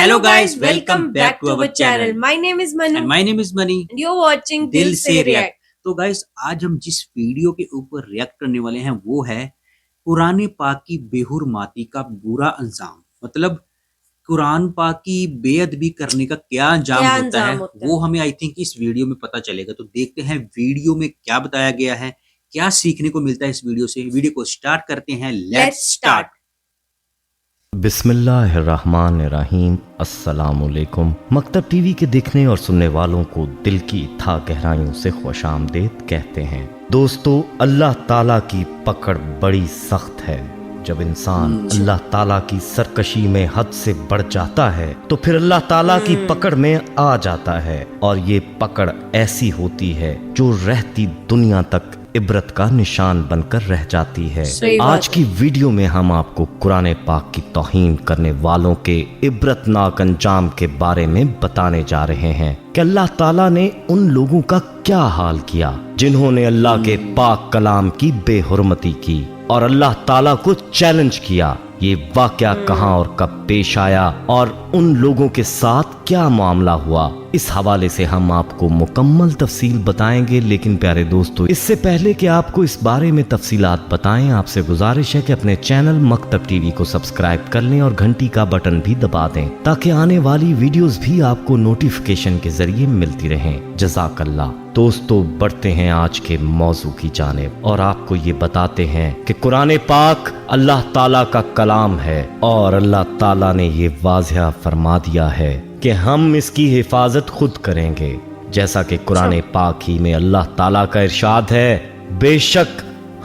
Hello guys, welcome back to our channel. My name is Manu And my name is Mani. and you're watching दिल से React. React. तो guys आज हम जिस video के ऊपर रिएक्ट करने वाले हैं वो है कुरान पाक की बेहुरमाती का बुरा अंजाम। मतलब कुरान पाक की बेअदबी करने का क्या अंजाम होता है वो हमें आई थिंक इस वीडियो में पता चलेगा। तो देखते हैं वीडियो में क्या बताया गया है, क्या सीखने को मिलता है इस वीडियो से। वीडियो को स्टार्ट करते हैं। Let's start. बिस्मिल्लाहिर्रहमानिर्रहीम। अस्सलामुअलैकुम। मकतब टीवी के देखने और सुनने वालों को दिल की था गहराइयों से खुशामदीद कहते हैं। दोस्तों, अल्लाह ताला की पकड़ बड़ी सख्त है। जब इंसान अल्लाह ताला की सरकशी में हद से बढ़ जाता है तो फिर अल्लाह ताला की पकड़ में आ जाता है, और ये पकड़ ऐसी होती है जो रहती दुनिया तक इबरत का निशान बनकर रह जाती है। आज की वीडियो में हम आपको कुरान पाक की तौहीन करने वालों के इबरतनाक अंजाम के बारे में बताने जा रहे हैं कि अल्लाह ताला ने उन लोगों का क्या हाल किया जिन्होंने अल्लाह के पाक कलाम की बेहुरमती की और अल्लाह ताला को चैलेंज किया। ये वाकया कहां और कब पेश आया और उन लोगों के साथ क्या मामला हुआ, इस हवाले से हम आपको मुकम्मल तफसील बताएंगे। लेकिन प्यारे दोस्तों, इससे पहले कि आपको इस बारे में तफसीलात बताएं, आपसे गुजारिश है कि अपने चैनल मकतब टीवी को सब्सक्राइब कर लें और घंटी का बटन भी दबा दें ताकि आने वाली वीडियोस भी आपको नोटिफिकेशन के जरिए मिलती रहें। जज़ाकल्लाह। दोस्तों, बढ़ते हैं आज के मौजू की जानिब और आपको ये बताते हैं कि कुरान पाक अल्लाह ताला का कलाम है और अल्लाह ताला ने ये वाज़िह फरमा दिया है कि हम इसकी हिफाजत खुद करेंगे। जैसा कि कुरान पाक ही में अल्लाह ताला का इरशाद है, बेशक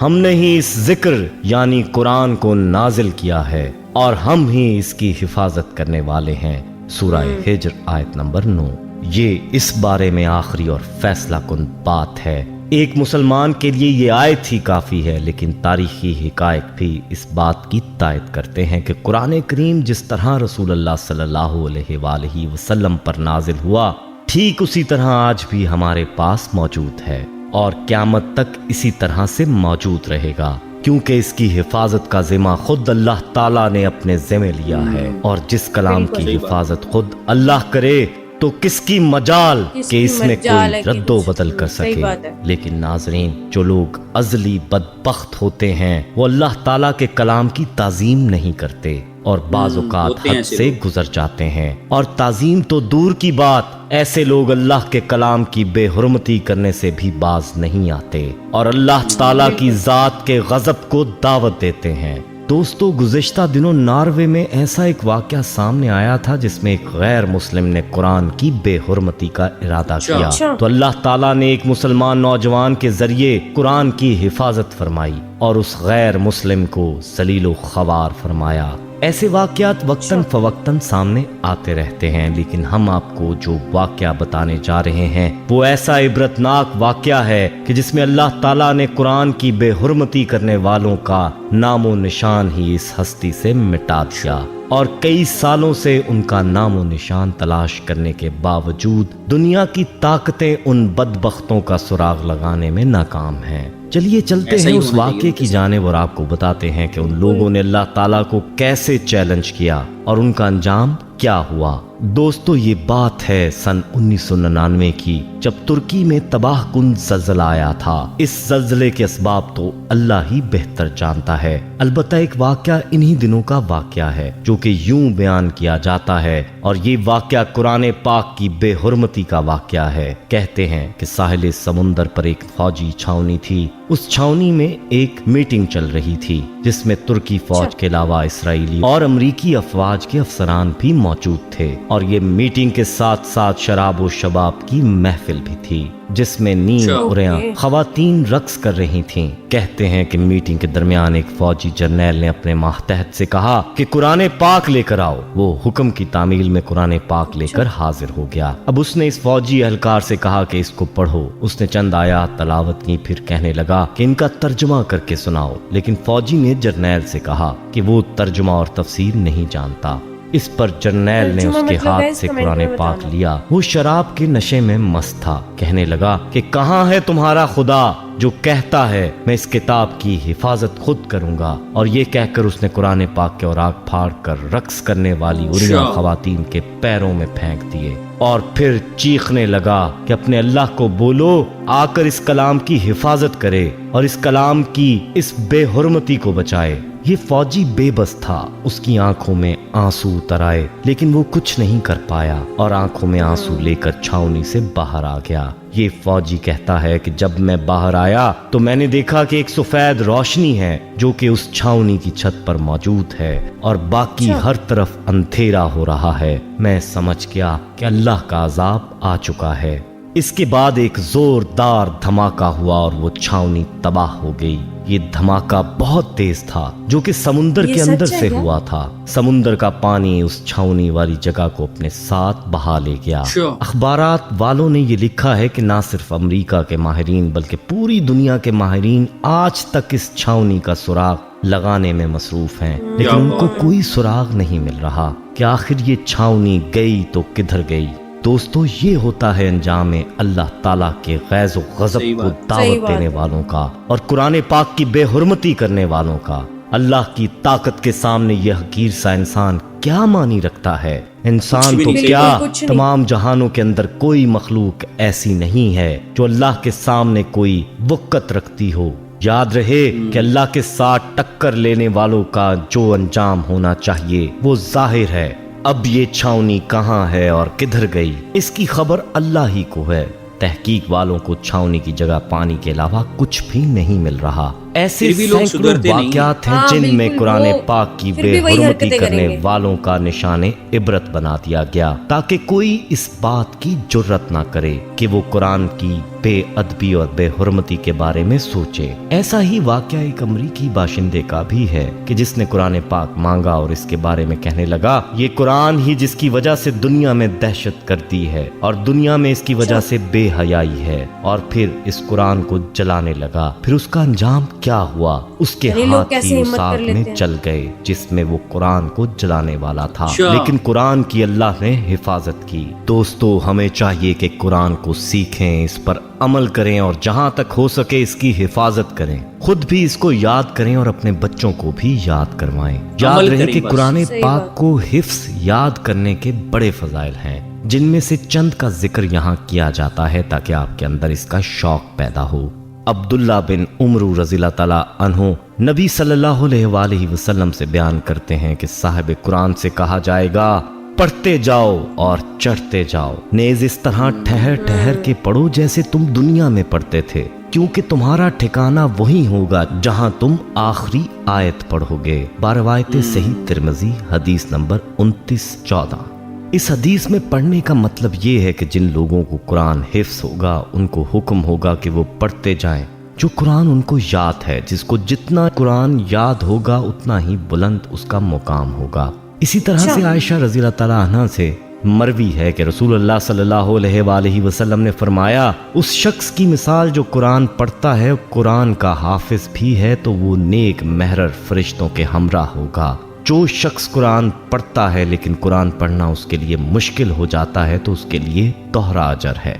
हमने ही इस जिक्र यानी कुरान को नाजिल किया है और हम ही इसकी हिफाजत करने वाले हैं। सूरह हिज्र आयत नंबर 9। ये इस बारे में आखिरी और फैसला कुन बात है। एक मुसलमान के लिए ये आयत ही काफी है, लेकिन तारीखी हिकायत भी इस बात की तायद करते हैं कि कुरान करीम जिस तरह रसूलुल्लाह सल्लल्लाहु अलैहि वसल्लम पर नाजिल हुआ, ठीक उसी तरह आज भी हमारे पास मौजूद है और क़यामत तक इसी तरह से मौजूद रहेगा, क्योंकि इसकी हिफाजत का जिम्मा खुद अल्लाह ताला ने अपने जिम्मे लिया है। और जिस कलाम की हिफाजत खुद अल्लाह करे तो किसकी मजाल कि इसमें कोई रद्दो बदल कर सके। लेकिन नाजरीन, जो लोग अज़ली बदबख्त होते हैं वो अल्लाह ताला के कलाम की ताज़ीम नहीं करते और बाज़-औक़ात हद से गुजर जाते हैं। और ताज़ीम तो दूर की बात, ऐसे लोग अल्लाह के कलाम की बेहुरमती करने से भी बाज नहीं आते और अल्लाह ताला की ज़ात के गज़ब को दावत देते हैं। दोस्तों, गुज़िश्ता दिनों नॉर्वे में ऐसा एक वाक़या सामने आया था जिसमें एक गैर मुस्लिम ने कुरान की बेहुरमती का इरादा किया। तो अल्लाह ताला ने एक मुसलमान नौजवान के जरिए कुरान की हिफाजत फरमाई और उस गैर मुस्लिम को ज़लील ख़वार फरमाया। ऐसे वाक़यात वक्तन फवक्तन सामने आते रहते हैं, लेकिन हम आपको जो वाक़या बताने जा रहे हैं वो ऐसा इबरतनाक वाक़या है कि जिसमें अल्लाह ताला ने कुरान की बेहुरमती करने वालों का नामो निशान ही इस हस्ती से मिटा दिया और कई सालों से उनका नामो निशान तलाश करने के बावजूद दुनिया की ताकतें उन बदबख्तों का सुराग लगाने में नाकाम हैं। चलिए चलते हैं उस वाक़े की जानिब और आपको बताते हैं कि उन लोगों ने अल्लाह ताला को कैसे चैलेंज किया और उनका अंजाम क्या हुआ। दोस्तों, ये बात है सन 1999 की, जब तुर्की में तबाह कुन ज़ल्ज़ला आया था। इस ज़ल्ज़ले के असबाब तो अल्लाह ही बेहतर जानता है। अलबत्ता एक वाक़या इन्हीं दिनों का वाक़या है जो कि यूं बयान किया जाता है, और ये वाक़या कुरान पाक की बेहुरमती का वाक़या है। कहते हैं कि साहिल समुंदर पर एक फौजी छावनी थी। उस छावनी में एक मीटिंग चल रही थी जिसमें तुर्की फौज के अलावा इसराइली और अमरीकी अफवाज के अफसरान भी मौजूद थे, और ये मीटिंग के साथ साथ शराब और शबाब की महफिल भी थी जिसमें नीम उरियां खवातीन रक्स कर रही थीं। कहते हैं कि मीटिंग के दरमियान एक फौजी जर्नैल ने अपने मातहत से कहा कि कुरान पाक लेकर आओ। वो हुक्म की तामील में कुरान पाक लेकर हाजिर हो गया। अब उसने इस फौजी एहलकार से कहा कि इसको पढ़ो। उसने चंद आयात तलावत की, फिर कहने लगा कि इनका तर्जुमा करके सुनाओ। लेकिन फौजी ने जर्नैल से कहा कि वो तर्जुमा और तफसीर नहीं जानता। اس پر جرنیل نے اس کے ہاتھ سے قرآن پاک لیا۔ وہ شراب کے نشے میں مست تھا، کہنے لگا کہ کہاں ہے تمہارا خدا جو کہتا ہے میں اس کتاب کی حفاظت خود کروں گا؟ اور یہ کہہ کر اس نے قرآن پاک کے اوراق پھاڑ کر رقص کرنے والی عریاں خواتین کے پیروں میں پھینک دیے، اور پھر چیخنے لگا کہ اپنے اللہ کو بولو آ کر اس کلام کی حفاظت کرے اور اس کلام کی اس بے حرمتی کو بچائے۔ یہ فوجی بے بس تھا، اس کی آنکھوں میں آنسو اتر آئے، لیکن وہ کچھ نہیں کر پایا اور آنکھوں میں آنسو لے کر چھاؤنی سے باہر آ گیا۔ یہ فوجی کہتا ہے کہ جب میں باہر آیا تو میں نے دیکھا کہ ایک سفید روشنی ہے جو کہ اس چھاؤنی کی چھت پر موجود ہے اور باقی ہر طرف اندھیرا ہو رہا ہے۔ میں سمجھ گیا کہ اللہ کا عذاب آ چکا ہے۔ اس کے بعد ایک زوردار دھماکہ ہوا اور وہ چھاؤنی تباہ ہو گئی۔ یہ دھماکہ بہت تیز تھا جو کہ سمندر کے اندر سے ہوا تھا۔ سمندر کا پانی اس چھاؤنی والی جگہ کو اپنے ساتھ بہا لے گیا۔ اخبارات والوں نے یہ لکھا ہے کہ نہ صرف امریکہ کے ماہرین بلکہ پوری دنیا کے ماہرین آج تک اس چھاؤنی کا سراغ لگانے میں مصروف ہیں، لیکن ان کو کوئی سراغ نہیں مل رہا کہ آخر یہ چھاؤنی گئی تو کدھر گئی۔ دوستو، یہ ہوتا ہے انجام اللہ تعالیٰ کے غیظ و غضب کو دعوت دینے والوں کا اور قرآن پاک کی بے حرمتی کرنے والوں کا۔ اللہ کی طاقت کے سامنے یہ حقیر سا انسان کیا معنی رکھتا ہے؟ انسان تو کیا، تمام جہانوں کے اندر کوئی مخلوق ایسی نہیں ہے جو اللہ کے سامنے کوئی وقت رکھتی ہو۔ یاد رہے کہ اللہ کے ساتھ ٹکر لینے والوں کا جو انجام ہونا چاہیے وہ ظاہر ہے۔ اب یہ چھاؤنی کہاں ہے اور کدھر گئی، اس کی خبر اللہ ہی کو ہے۔ تحقیق والوں کو چھاؤنی کی جگہ پانی کے علاوہ کچھ بھی نہیں مل رہا۔ ایسے سینکڑوں واقعات ہیں جن میں قرآن پاک کی بے حرمتی کرنے والوں کا نشان عبرت بنا دیا گیا تاکہ کوئی اس بات کی جرت نہ کرے کہ وہ قرآن کی بے ادبی اور بے حرمتی کے بارے میں سوچے۔ ایسا ہی واقعہ ایک امریکی باشندے کا بھی ہے کہ جس نے قرآن پاک مانگا اور اس کے بارے میں کہنے لگا یہ قرآن ہی جس کی وجہ سے دنیا میں دہشت گردی ہے اور دنیا میں اس کی وجہ سے بے حیائی ہے، اور پھر اس قرآن کو جلانے لگا۔ پھر اس کا انجام کیا ہوا؟ اس کے ہاتھ ہی اس آگ میں جل گئے جس میں وہ قرآن کو جلانے والا تھا، لیکن قرآن کی اللہ نے حفاظت کی۔ دوستو، ہمیں چاہیے کہ قرآن کو سیکھیں، اس پر عمل کریں اور جہاں تک ہو سکے اس کی حفاظت کریں، خود بھی اس کو یاد کریں اور اپنے بچوں کو بھی یاد کروائیں۔ یاد رہے کہ قرآن پاک کو حفظ یاد کرنے کے بڑے فضائل ہیں، جن میں سے چند کا ذکر یہاں کیا جاتا ہے تاکہ آپ کے اندر اس کا شوق پیدا ہو۔ عبداللہ بن عمر رضی اللہ تعالیٰ عنہ نبی صلی اللہ علیہ وآلہ وسلم سے بیان کرتے ہیں کہ صاحب قرآن سے کہا جائے گا پڑھتے جاؤ اور چڑھتے جاؤ، نیز اس طرح ٹھہر ٹھہر کے پڑھو جیسے تم دنیا میں پڑھتے تھے، کیونکہ تمہارا ٹھکانہ وہی ہوگا جہاں تم آخری آیت پڑھو گے۔ باروایت صحیح ترمذی حدیث نمبر 2914۔ اس حدیث میں پڑھنے کا مطلب یہ ہے کہ جن لوگوں کو قرآن حفظ ہوگا ان کو حکم ہوگا کہ وہ پڑھتے جائیں۔ جو قرآن ان کو یاد ہے، جس کو جتنا قرآن یاد ہوگا اتنا ہی بلند اس کا مقام ہوگا۔ اسی طرح سے عائشہ رضی اللہ تعالیٰ عنہ سے مروی ہے کہ رسول اللہ صلی اللہ علیہ وآلہ وسلم نے فرمایا اس شخص کی مثال جو قرآن پڑھتا ہے، قرآن کا حافظ بھی ہے تو وہ نیک محرر فرشتوں کے ہمراہ ہوگا۔ جو شخص قرآن پڑھتا ہے لیکن قرآن پڑھنا اس کے لیے مشکل ہو جاتا ہے تو اس کے لیے دوہرا اجر ہے۔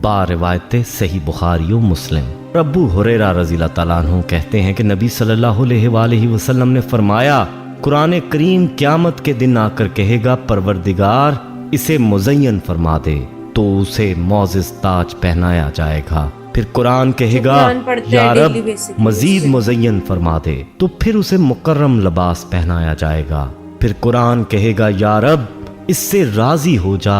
باروایت صحیح بخاری و مسلم۔ ابو ہریرہ رضی اللہ تعالیٰ عنہ کہتے ہیں کہ نبی صلی اللہ علیہ وآلہ وسلم نے فرمایا قرآن کریم قیامت کے دن آ کر کہے گا پروردگار اسے مزین فرما دے، تو اسے معزز تاج پہنایا جائے گا۔ پھر قرآن کہے گا یا رب مزید مزین فرما دے، تو پھر اسے مکرم لباس پہنایا جائے گا۔ پھر قرآن کہے گا یا رب اس سے راضی ہو جا،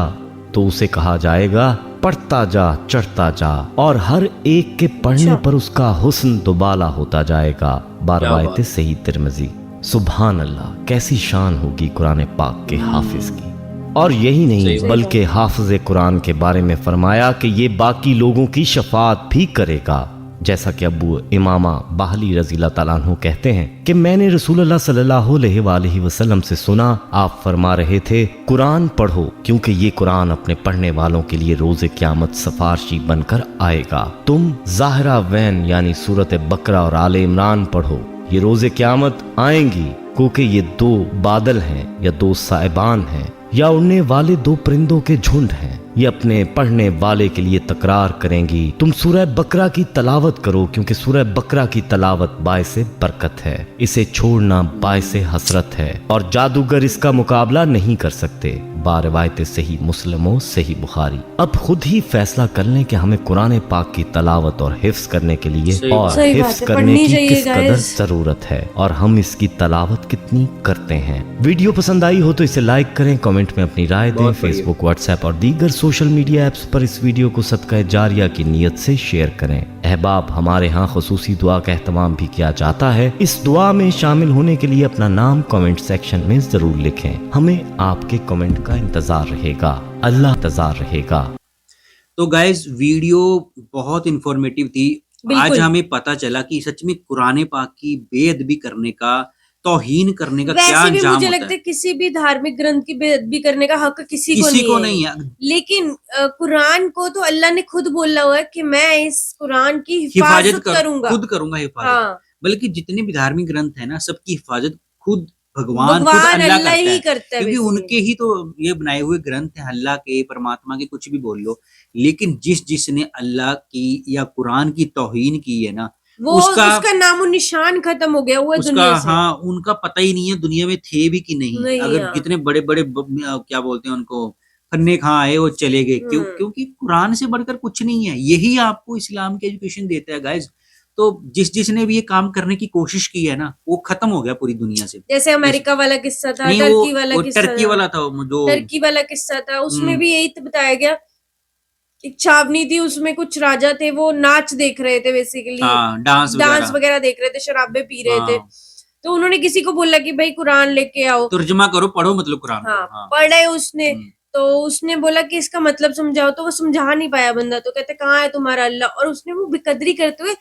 تو اسے کہا جائے گا پڑھتا جا چڑھتا جا، اور ہر ایک کے پڑھنے پر اس کا حسن دوبالا ہوتا جائے گا۔ باروایت صحیح ترمذی۔ سبحان اللہ، کیسی شان ہوگی قرآن پاک کے حافظ کی۔ اور یہی نہیں بلکہ حافظ قرآن کے بارے میں فرمایا کہ یہ باقی لوگوں کی شفاعت بھی کرے گا، جیسا کہ ابو امامہ باہلی رضی اللہ تعالیٰ عنہ کہتے ہیں کہ میں نے رسول اللہ صلی اللہ علیہ وآلہ وسلم سے سنا، آپ فرما رہے تھے قرآن پڑھو کیونکہ یہ قرآن اپنے پڑھنے والوں کے لیے روز قیامت سفارشی بن کر آئے گا۔ تم ظاہرہ وین یعنی سورت بقرہ اور آل عمران پڑھو، یہ روز قیامت آئیں گی गो कि ये दो बादल हैं या दो साइबान हैं या उड़ने वाले दो परिंदों के झुंड हैं, ये अपने पढ़ने वाले के लिए तकरार करेंगी। तुम सूरह बकरा की तलावत करो क्योंकि सूरह बकरा की तलावत बायसे बरकत है, इसे छोड़ना बायसे हसरत है और जादूगर इसका मुकाबला नहीं कर सकते। बारवायत सही मुस्लिमों सही बुखारी। अब खुद ही फैसला कर लें कि हमें कुरान पाक की तलावत और हिफ्स करने के लिए और हिफ्स करने की किस कदर जरूरत है और हम इसकी तलावत कितनी करते हैं। वीडियो पसंद आई हो तो इसे लाइक करें, कमेंट में अपनी राय दें। फेसबुक, व्हाट्सएप और दीगर सोशल मीडिया ऐप्स पर इस वीडियो को सदका जारिया की नीयत से शेयर करें। अहबाब, हमारे यहाँ खुसूसी दुआ का एहतमाम भी किया जाता है। इस दुआ में शामिल होने के लिए अपना नाम कमेंट सेक्शन में जरूर लिखें। हमें आपके कमेंट का इंतजार रहेगा। अल्लाह इंतजार रहेगा। तो गाइज वीडियो बहुत इंफॉर्मेटिव थी। आज हमें पता चला कि सच में कुरान पाक की बेअदबी करने का, तौहीन करने का क्या वैसे भी अंजाम मुझे होता लगता है। है किसी भी धार्मिक ग्रंथ की बेअदबी करने का हक किसी को नहीं है। लेकिन कुरान को तो अल्लाह ने खुद बोला हुआ है कि मैं इस कुरान की हिफाजत करूंगा, खुद करूंगा हिफाजत। हाँ। बल्कि जितने भी धार्मिक ग्रंथ है ना, सबकी हिफाजत खुद भगवान खुद अल्लाह ही करता है, क्योंकि उनके ही तो ये बनाए हुए ग्रंथ हैं, अल्लाह के, परमात्मा के, कुछ भी बोल लो। लेकिन जिसने अल्लाह की या कुरान की तौहीन की है ना, वो उसका नामो निशान खत्म हो गया हुआ दुनिया से। हाँ, उनका पता ही नहीं है दुनिया में थे भी कि नहीं। अगर कितने बड़े बड़े क्या बोलते हैं उनको, फन्ने खां आए वो चले गए, क्योंकि कुरान से बढ़कर कुछ नहीं है। यही आपको इस्लाम की एजुकेशन देता है गाइज। तो जिसने भी ये काम करने की कोशिश की है ना, वो खत्म हो गया पूरी दुनिया से। जैसे अमेरिका वाला किस्सा था, टर्की वाला था, जो टर्की वाला किस्सा था, उसमें भी यही तो बताया गया। एक छावनी थी, उसमें कुछ राजा थे, वो नाच देख रहे थे, बेसिकली डांस वगैरह देख रहे थे, शराबे पी रहे थे। तो उन्होंने किसी को बोला कि भाई कुरान लेके आओ, तर्जुमा करो, पढ़ो मतलब कुरान। पढ़े उसने, तो उसने बोला कि इसका मतलब समझाओ, तो वो समझा नहीं पाया बंदा। तो कहते कहाँ है तुम्हारा अल्लाह, और उसने वो बेकदरी करते हुए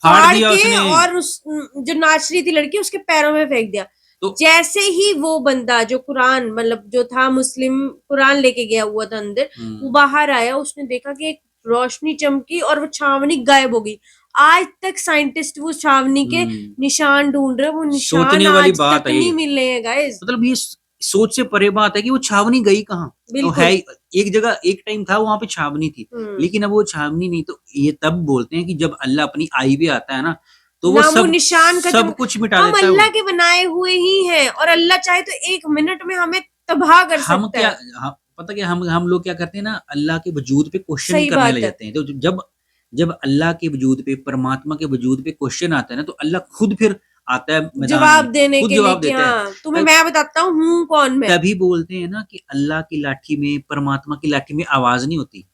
फाड़ के और उस जो नाच रही थी लड़की उसके पैरों में फेंक दिया। तो जैसे ही वो बंदा जो कुरान मतलब जो था मुस्लिम, कुरान लेके गया हुआ था अंदर, वो बाहर आया, उसने देखा कि एक रोशनी चमकी और वो छावनी गायब हो गई। आज तक साइंटिस्ट वो छावनी के निशान ढूंढ रहे, वो निशान आज तक नहीं मिले हैं गाइस। मतलब ये सोच से परे बात है कि वो छावनी गई कहाँ। तो है एक जगह, एक टाइम था वहां पे छावनी थी, लेकिन अब वो छावनी नहीं। तो ये तब बोलते हैं कि जब अल्लाह अपनी आई पे आता है ना, तो वो सब निशान सब कुछ मिटा देता है। हम अल्लाह के बनाए हुए ही हैं, और अल्लाह चाहे तो 1 मिनट में हमें तबाह कर सकता है। पता क्या, हम लोग क्या करते हैं ना, अल्लाह के वजूद पे क्वेश्चन करने लग जाते हैं। तो जब अल्लाह के वजूद पे, परमात्मा के वजूद पे क्वेश्चन आता है ना, तो अल्लाह खुद फिर आता है जवाब देने के लिए कि हाँ तुम्हें मैं बताता हूँ कौन मैं। तभी बोलते हैं ना कि अल्लाह की लाठी में, परमात्मा की लाठी में आवाज नहीं होती,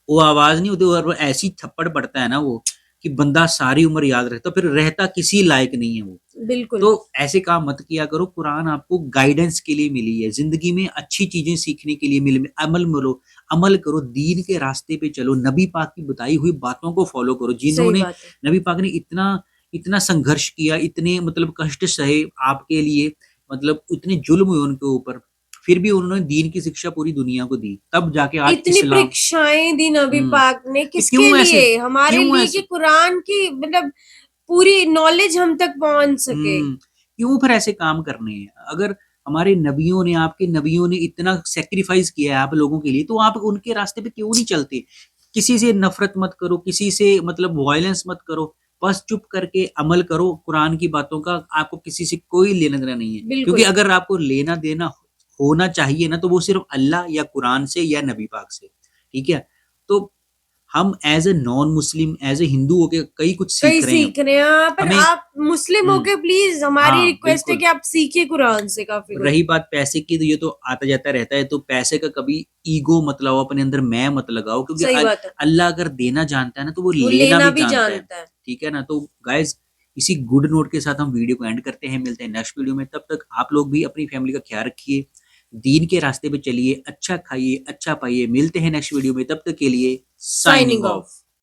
वो आवाज नहीं होती, और वो ऐसी थप्पड़ पड़ता है ना वो, कि बंदा सारी उम्र याद रखता, फिर रहता किसी लायक नहीं है वो। बिल्कुल। तो ऐसे काम मत किया करो। कुरान आपको गाइडेंस के लिए मिली है, जिंदगी में अच्छी चीजें सीखने के लिए मिली, अमल करो, दीन के रास्ते पे चलो, नबी पाक की बताई हुई बातों को फॉलो करो। जिन्होंने, नबी पाक ने इतना संघर्ष किया, इतने मतलब कष्ट सहे आपके लिए, मतलब इतने जुल्म हुए उनके ऊपर, फिर भी उन्होंने दीन की शिक्षा पूरी दुनिया को दी, तब जाके आज इतनी परीक्षाएं दी नबी पाक ने, किसके लिए? हमारे लिए कि कुरान की मतलब पूरी नॉलेज हम तक पहुंच सके। क्यों फिर ऐसे काम करने हैं? अगर हमारे नबियों ने, आपके नबियों ने इतना सेक्रीफाइस किया है आप लोगों के लिए, तो आप उनके रास्ते पे क्यों नहीं चलते? किसी से नफरत मत करो, किसी से मतलब वायलेंस मत करो, बस चुप करके अमल करो। कुरान की बातों का आपको किसी से कोई लेना देना नहीं है, क्योंकि अगर आपको लेना देना होना चाहिए ना, तो वो सिर्फ अल्लाह या कुरान से या नबी पाक से। ठीक है, तो हम as a non Muslim, as a Hindu होके कई कुछ सीख रहे हैं। पर आप मुस्लिम होके प्लीज हमारी रिक्वेस्ट है कि आप सीखिए कुरान से काफी। रही बात पैसे की, तो ये तो आता जाता रहता है, तो पैसे का कभी ईगो मत लगाओ, अपने अंदर मैं मत लगाओ, क्योंकि अल्लाह अगर देना जानता है ना, तो वो लेना भी जानता है। ठीक है ना। तो गाइज, इसी गुड नोट के साथ हम वीडियो को एंड करते हैं। मिलते हैं नेक्स्ट वीडियो में। तब तक आप लोग भी अपनी फैमिली का ख्याल रखिए, दीन के रास्ते पे चलिए, अच्छा खाइए, अच्छा पाइए। मिलते हैं नेक्स्ट वीडियो में, तब तक के लिए साइनिंग ऑफ।